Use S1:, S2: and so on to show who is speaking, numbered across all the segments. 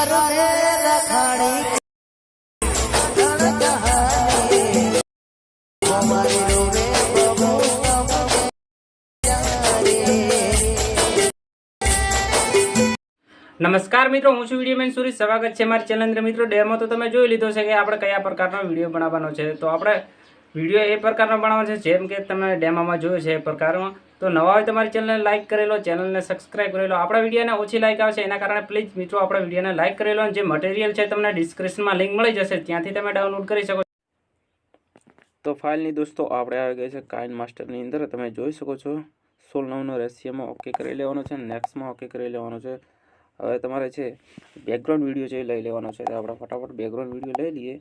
S1: મારું ને રખાડી
S2: નમસ્કાર મિત્રો, હું છું વિડીયો મેન સુરેશ. સ્વાગત છે મારી ચેનલ અંદર. મિત્રો, ડેમો તો તમે જોઈ લીધો છે કે આપણે કયા પ્રકારનો વિડીયો બનાવવાનો છે. તો આપણે વિડીયો એ પ્રકારનો બનાવવાનો છે જેમ કે તમે ડેમોમાં જોયું છે એ પ્રકારનો. તો નવા હોય તમારી ચેનલને લાઇક કરી લો, ચેનલને સબસ્ક્રાઇબ કરી લો. આપણા વિડીયોને ઓછી લાઇક આવશે એના કારણે પ્લીઝ મિત્રો આપણા વિડીયોને લાઇક કરી લો. અને જે મટીરિયલ છે તમને ડિસ્ક્રિપ્શનમાં લિંક મળી જશે, ત્યાંથી તમે ડાઉનલોડ કરી શકો. તો ફાઇલની દોસ્તો આપણે આવી ગઈ છે કાઇનમાસ્ટરની અંદર. તમે જોઈ શકો છો 16:9 રેશિયોમાં ઓકે કરી લેવાનો છે, નેક્સ્ટમાં ઓકે કરી લેવાનો છે. હવે તમારે છે બેકગ્રાઉન્ડ વિડીયો છે લઈ લેવાનો છે. તો આપણે ફટાફટ બેકગ્રાઉન્ડ વિડીયો લઈ લઈએ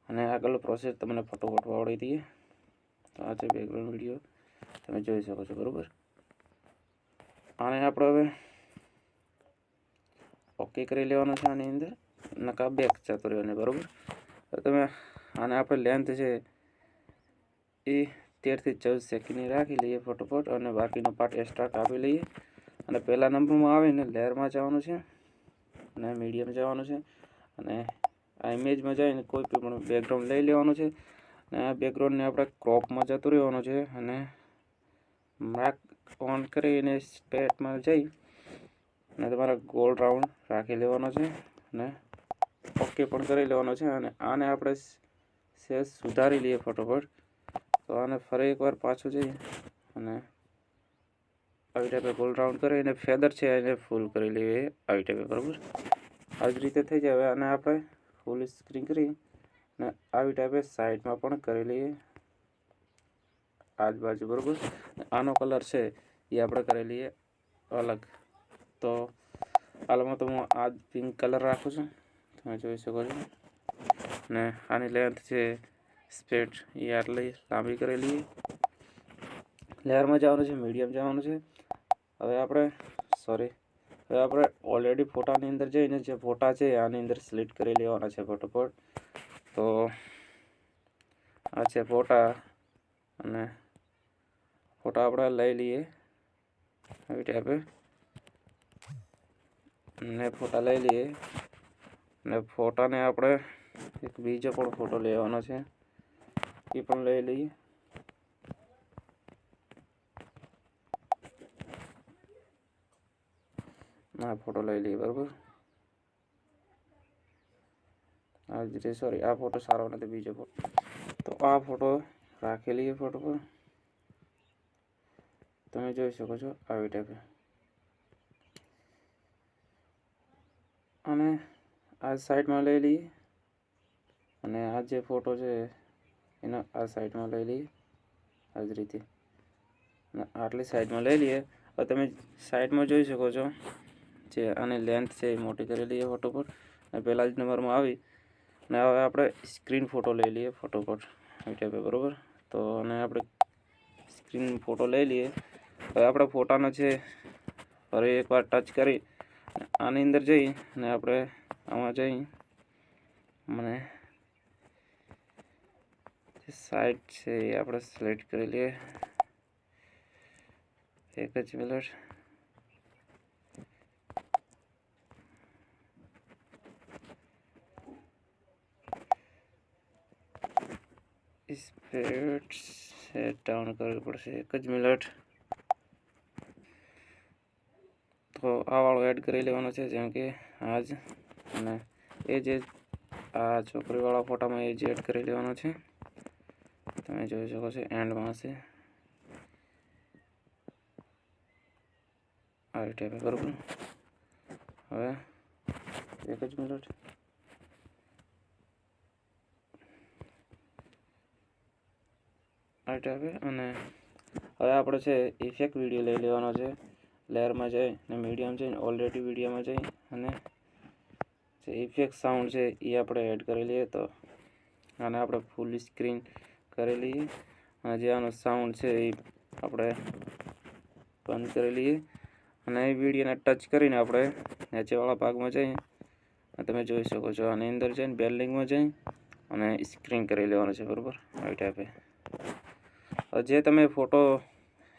S2: અને આગળનો પ્રોસેસ તમને ફટોફટ આવડી દઈએ. તો આ છે બેકગ્રાઉન્ડ વિડીયો, તમે જોઈ શકો છો બરાબર. આને આપણે હવે ઓકે કરી લેવાનો છે. આની અંદર નકા બેક જતો રહેવાને બરાબર. તો તમે આને આપણે લેન્થ છે એ 13 થી 14 સેકન્ડની રાખી લઈએ ફટોફટ, અને બાકીનો પાર્ટ એક્સ્ટ્રા કાપી લઈએ. અને પહેલા નંબરમાં આવીને લેયરમાં જવાનું છે અને મીડિયમ જવાનું છે, અને આ ઇમેજમાં જઈને કોઈ પણ બેકગ્રાઉન્ડ લઈ લેવાનું છે. અને આ બેકગ્રાઉન્ડને આપણે ક્રોપમાં જતું રહેવાનું છે, અને માર્ક ઓન કરીને સ્ટેટમાં જઈ અને તમારે ગોલ રાઉન્ડ રાખી લેવાનો છે અને ઓકે પણ કરી લેવાનો છે. અને આને આપણે સેજ સુધારી લઈએ ફટોફટ. તો આને ફરી એકવાર પાછું જઈ અને આવી ટાઈપે ગોલ રાઉન્ડ કરીને ફેદર છે એને ફૂલ કરી લઈએ આવી ટાઈપે બરાબર. આવી જ રીતે થઈ જાય. અને આપણે ફૂલ સ્ક્રીન કરી અને આવી ટાઈપે સાઈડમાં પણ કરી લઈએ આજુબાજુ બરાબર. આનો કલર છે એ આપણે કરી લઈએ અલગ. તો હાલમાં તો હું આ પિંક કલર રાખું છું, તમે જોઈ શકો છો. અને આની લેન્થ છે સ્પેડ એ આટલી લાંબી કરી લઈએ. લેયરમાં જવાનું છે, મીડિયમ જવાનું છે. હવે આપણે ઓલરેડી ફોટાની અંદર જઈને જે ફોટા છે આની અંદર સિલેક્ટ કરી લેવાના છે ફટોફટ. તો આ છે ફોટા, અને ફોટા આપણે લઈ લઈએ આવી ટાઈપે. ને ફોટા લઈ લઈએ ને ફોટાને આપણે એક બીજો પણ ફોટો લેવાનો છે એ પણ લઈ લઈએ. આ ફોટો લઈ લઈએ બરાબર. આ જ રીતે સોરી, આ ફોટો સારો નથી, બીજો ફોટો. તો આ ફોટો રાખી લઈએ ફોટો પર, તમે જોઈ શકો છો આવી ટાઈપે. અને આ સાઈડમાં લઈ લઈએ, અને આ જે ફોટો છે એના આ સાઈડમાં લઈ લઈએ આ જ રીતે, અને આટલી સાઈડમાં લઈ લઈએ. હવે તમે સાઈડમાં જોઈ શકો છો જે આની લેન્થ છે એ મોટી કરી લઈએ ફોટો પર. અને પહેલા જ નંબરમાં આવી અને હવે આપણે સ્ક્રીન ફોટો લઈ લઈએ ફોટોફટ આવી ટાઈપે બરાબર. તો અને આપણે સ્ક્રીન ફોટો લઈ લઈએ. હવે આપણે ફોટાનો છે ફરી એકવાર ટચ કરી આની અંદર જઈ અને આપણે આમાં જઈ મને જે સાઈડ છે એ આપણે સિલેક્ટ કરી લઈએ. એક જ મિનિટ. સ્પીડ સેટ ડાઉન કરવી પડશે, એક જ મિનિટ. તો આ વાળો એડ કરી લેવાનો છે જેમ કે આજ, અને એ જે આ છોકરીવાળા ફોટામાં એ જ એડ કરી લેવાનો છે. તમે જોઈ શકો છો એન્ડમાં છે આવી ટાઈપે બરાબર. હવે એક જ મિનિટ. આવી ટાઈપે. અને હવે આપણે છે ઇફેક્ટ વિડીયો લઈ લેવાનો છે. લેયરમાં જઈ અને મીડિયમ જઈને ઓલરેડી વિડીયોમાં જઈ અને જે ઇફેક્ટ સાઉન્ડ છે એ આપણે એડ કરી લઈએ. તો આને આપણે ફૂલ સ્ક્રીન કરી લઈએ, અને જે આનો સાઉન્ડ છે એ આપણે બંધ કરી લઈએ. અને એ વિડીયોને ટચ કરીને આપણે નીચેવાળા ભાગમાં જઈ તમે જોઈ શકો છો આની અંદર જઈને બેલ્ડિંગમાં જઈ અને સ્ક્રીન કરી લેવાનો છે બરાબર આવી ટાઈપે. જે તમે ફોટો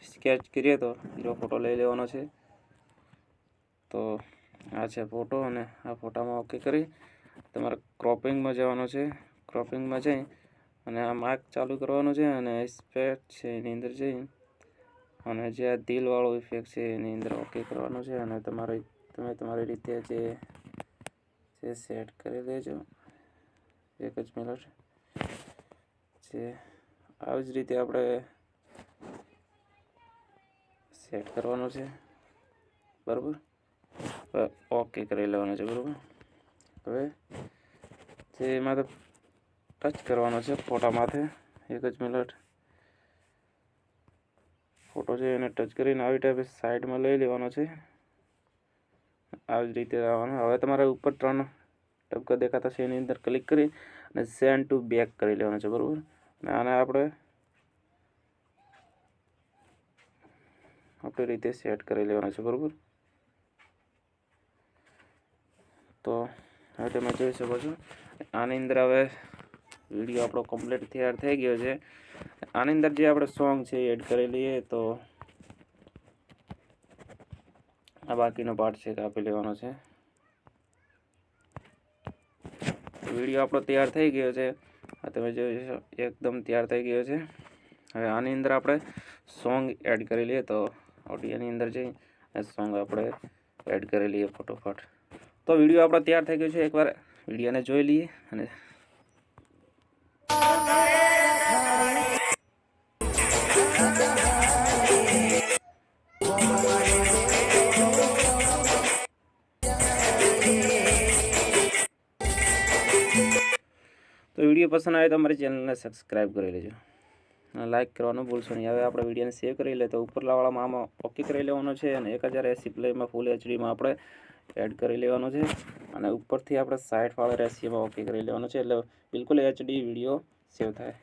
S2: સ્કેચ કરીએ તો એનો ફોટો લઈ લેવાનો છે. તો આ છે ફોટો અને આ ફોટામાં ઓકે કરી તમારે ક્રોપિંગમાં જવાનું છે. ક્રોપિંગમાં જઈ અને આ માર્ક ચાલુ કરવાનું છે અને સ્પેટ છે એની અંદર જઈ અને જે આ દિલવાળો ઇફેક્ટ છે એની અંદર ઓકે કરવાનું છે અને તમે તમારી રીતે જે સેટ કરી દેજો. એક જ મિનિટ. જે આવી જ રીતે આપણે સેટ કરવાનું છે બરાબર. ઓકે કરી લેવાનું છે બરાબર. હવે જે એમાં તો ટચ કરવાનો છે ફોટા માથે. એક જ મિનિટ. ફોટો છે એને ટચ કરીને આવી ટાઈપે સાઈડમાં લઈ લેવાનો છે. આવી જ રીતે આવવાનું. હવે તમારે ઉપર 3 ટપકા દેખાતા છે એની અંદર ક્લિક કરી અને સેન્ડ ટુ બેક કરી લેવાનું છે બરાબર. અને આને આપણે આપણી રીતે સેટ કરી લેવાનું છે બરાબર. તો હવે તમે જોઈ શકો છો આની અંદર હવે વિડીયો આપણો કમ્પ્લીટ તૈયાર થઈ ગયો છે. આની અંદર જે આપણે સોંગ છે એ એડ કરી લઈએ. તો આ બાકીનો પાર્ટ છે કાપી લેવાનો છે. વિડીયો આપણો તૈયાર થઈ ગયો છે. આ તમે જોઈ શકો એકદમ તૈયાર થઈ ગયો છે. હવે આની અંદર આપણે સોંગ એડ કરી લઈએ. તો ઓડિયોની અંદર જઈ અને સોંગ આપણે એડ કરી લઈએ ફટોફટ. તો વિડીયો આપણો તૈયાર થઈ ગયો છે. એકવાર વિડીયોને જોઈ લઈએ અને તો વિડીયો પસંદ આવે તો અમારી ચેનલને સબસ્ક્રાઈબ કરી લેજો અને લાઇક કરવાનું ભૂલશો નહીં. હવે આપણે વિડીયોને સેવ કરી લે તો ઉપરલાવાળામાં આમાં ઓકે કરી લેવાનો છે અને 1080 પ્લેમાં ફૂલ એચડીમાં આપણે એડ કરી લેવાનો છે અને ઉપરથી આપણે 60 વાળા રેશિયોમાં ઓકે કરી લેવાનો છે. એટલે બિલકુલ એચડી વિડીયો સેવ થાય.